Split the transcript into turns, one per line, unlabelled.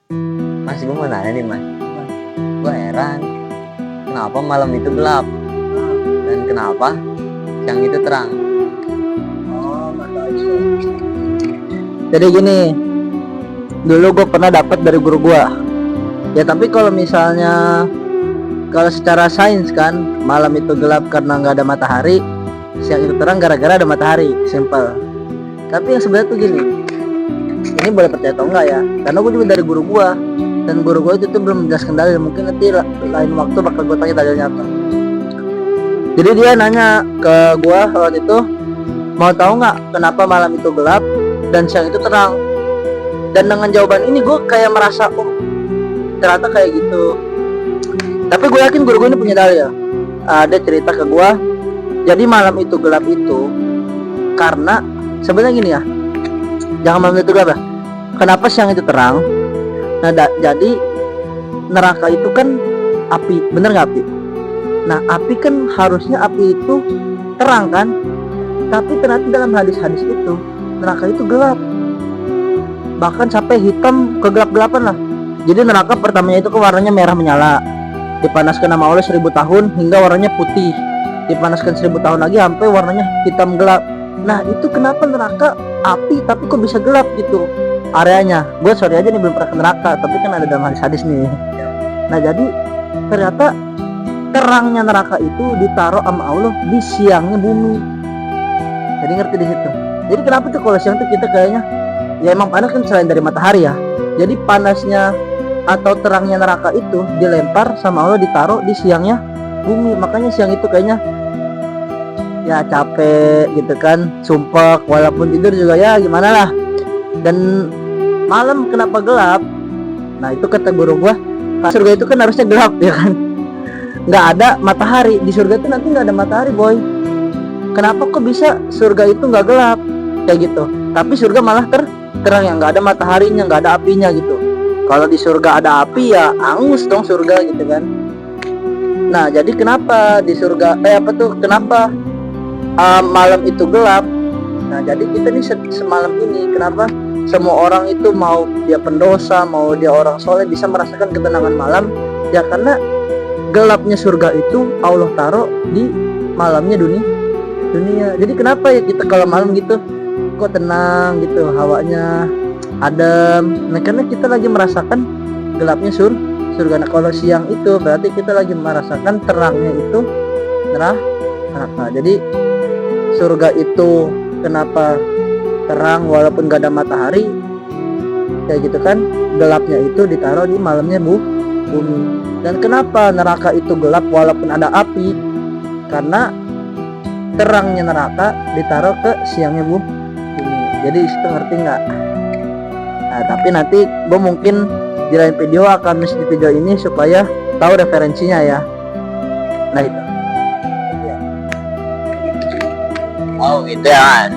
Mas, gue mau nanya nih mas, gue heran kenapa malam itu gelap dan kenapa siang itu terang.
Jadi gini, dulu gue pernah dapat dari guru gue. Ya tapi kalau misalnya kalau secara sains kan, malam itu gelap karena nggak ada matahari, siang itu terang gara-gara ada matahari, simple. Tapi yang sebenarnya tuh gini, ini boleh percaya atau enggak ya, karena gue juga dari guru gue, dan guru gue itu tuh belum menjelaskan dalil. Mungkin nanti lain waktu bakal gue tanya dalilnya apa. Jadi dia nanya ke gue waktu itu, mau tahu nggak kenapa malam itu gelap dan siang itu terang. Dan dengan jawaban ini gue kayak merasa, oh ternyata kayak gitu. Tapi gue yakin guru gue ini punya dalil. Ada cerita ke gue, jadi malam itu gelap itu karena sebenarnya gini ya, jangan malam itu gelap ya, kenapa siang itu terang. Nah jadi neraka itu kan api, bener nggak api? Nah api kan harusnya api itu terang kan, tapi ternyata dalam hadis-hadis itu neraka itu gelap, bahkan sampai hitam kegelap-gelapan lah. Jadi neraka pertamanya itu warnanya merah menyala, dipanaskan sama Allah 1000 tahun hingga warnanya putih, dipanaskan 1000 tahun lagi sampai warnanya hitam gelap. Nah itu kenapa neraka api tapi kok bisa gelap gitu areanya. Gue sorry aja nih belum pernah ke neraka, tapi kan ada dalam hadis-hadis nih. Nah jadi ternyata terangnya neraka itu ditaruh sama Allah di siangnya bumi. Jadi ngerti di situ. Jadi kenapa tuh kalau siang tuh kita kayaknya ya emang panas kan selain dari matahari ya. Jadi panasnya atau terangnya neraka itu dilempar sama Allah, ditaruh di siangnya bumi. Makanya siang itu kayaknya ya capek gitu kan, sumpek, walaupun tidur juga ya gimana lah. Dan malam kenapa gelap? Nah itu kata guru gua, surga itu kan harusnya gelap ya kan, nggak ada matahari. Di surga itu nanti nggak ada matahari boy. Kenapa kok bisa surga itu nggak gelap kayak gitu, tapi surga malah terang, yang nggak ada mataharinya, nggak ada apinya gitu. Kalau di surga ada api ya angus dong surga gitu kan. Nah jadi kenapa di surga kenapa malam itu gelap? Nah jadi kita nih semalam ini kenapa semua orang itu, mau dia pendosa mau dia orang soleh, bisa merasakan ketenangan malam ya karena gelapnya surga itu Allah taruh di malamnya dunia. Jadi kenapa ya kita kalau malam gitu kok tenang gitu, hawanya adem. Nah karena kita lagi merasakan gelapnya surga. Nah kalau siang itu berarti kita lagi merasakan terangnya itu neraka. Jadi surga itu kenapa terang walaupun gak ada matahari kayak gitu kan, gelapnya itu ditaruh di malamnya bumi. Dan kenapa neraka itu gelap walaupun ada api? Karena terangnya neraka ditaruh ke siangnya bumi. Jadi itu ngerti nggak? Nah tapi nanti gue mungkin di lain video akan mesti video ini supaya tahu referensinya ya. Nah itu.
Oh gitu ya mas.